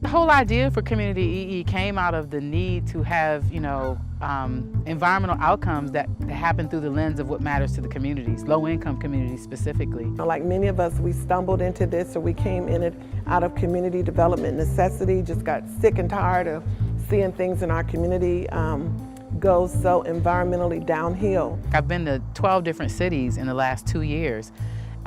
The whole idea for Community EE came out of the need to have, environmental outcomes that happen through the lens of what matters to the communities, low-income communities specifically. Like many of us, we stumbled into this, or we came in it out of community development necessity, just got sick and tired of seeing things in our community go so environmentally downhill. I've been to 12 different cities in the last 2 years,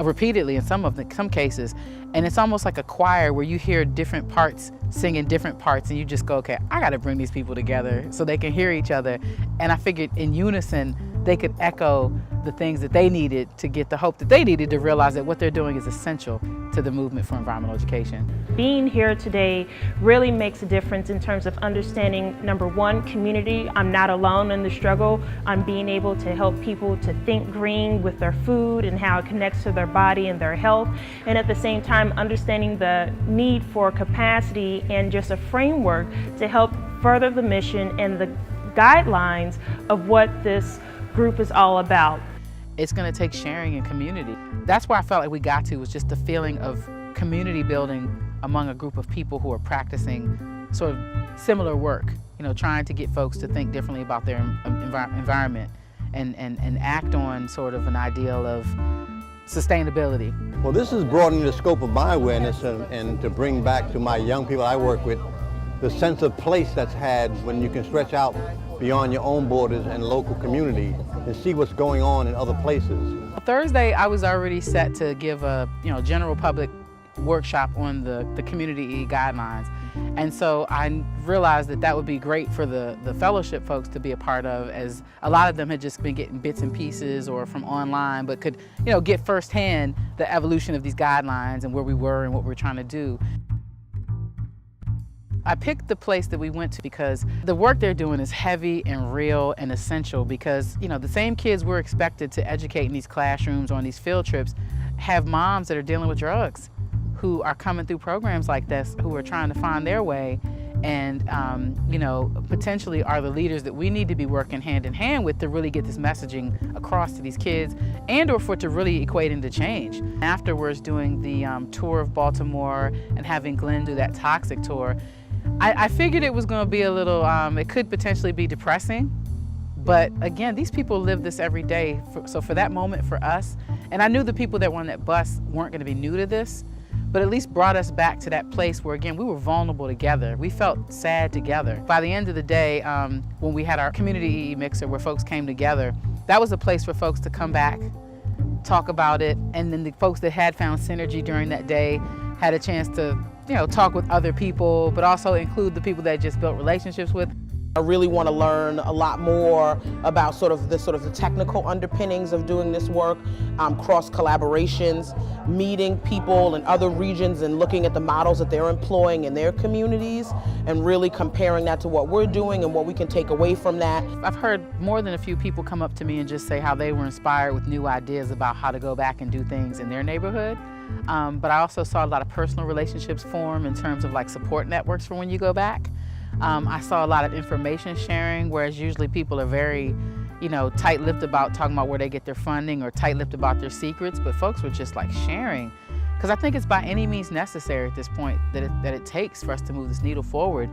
repeatedly in some cases, and it's almost like a choir where you hear different parts singing different parts, and you just go, okay, I gotta bring these people together so they can hear each other. And I figured in unison, they could echo the things that they needed to get the hope that they needed to realize that what they're doing is essential to the movement for environmental education. Being here today really makes a difference in terms of understanding, number one, community. I'm not alone in the struggle. I'm being able to help people to think green with their food and how it connects to their body and their health. And at the same time, understanding the need for capacity and just a framework to help further the mission and the guidelines of what this group is all about. It's going to take sharing and community. That's where I felt like we got to, was just the feeling of community building among a group of people who are practicing sort of similar work, trying to get folks to think differently about their environment and act on sort of an ideal of sustainability. Well, this is broadening the scope of my awareness and to bring back to my young people I work with the sense of place that's had when you can stretch out beyond your own borders and local community and see what's going on in other places. Thursday, I was already set to give a general public workshop on the Community EE guidelines. And so I realized that would be great for the fellowship folks to be a part of, as a lot of them had just been getting bits and pieces or from online, but could get firsthand the evolution of these guidelines and where we were and what we're trying to do. I picked the place that we went to because the work they're doing is heavy and real and essential, because the same kids we're expected to educate in these classrooms or on these field trips have moms that are dealing with drugs, who are coming through programs like this, who are trying to find their way, and potentially are the leaders that we need to be working hand in hand with to really get this messaging across to these kids, and or for it to really equate into change. Afterwards, doing the tour of Baltimore and having Glenn do that toxic tour, I figured it was going to be a little, it could potentially be depressing, but again, these people live this every day. So for that moment for us, and I knew the people that were on that bus weren't going to be new to this, but at least brought us back to that place where, again, we were vulnerable together. We felt sad together. By the end of the day, when we had our Community EE mixer where folks came together, that was a place for folks to come back, talk about it, and then the folks that had found synergy during that day had a chance to talk with other people, but also include the people that just built relationships with. I really want to learn a lot more about the technical underpinnings of doing this work, cross collaborations, meeting people in other regions and looking at the models that they're employing in their communities and really comparing that to what we're doing and what we can take away from that. I've heard more than a few people come up to me and just say how they were inspired with new ideas about how to go back and do things in their neighborhood. But I also saw a lot of personal relationships form in terms of like support networks for when you go back. I saw a lot of information sharing, whereas usually people are very, tight-lipped about talking about where they get their funding or tight-lipped about their secrets, but folks were just like sharing. Because I think it's by any means necessary at this point that it takes for us to move this needle forward.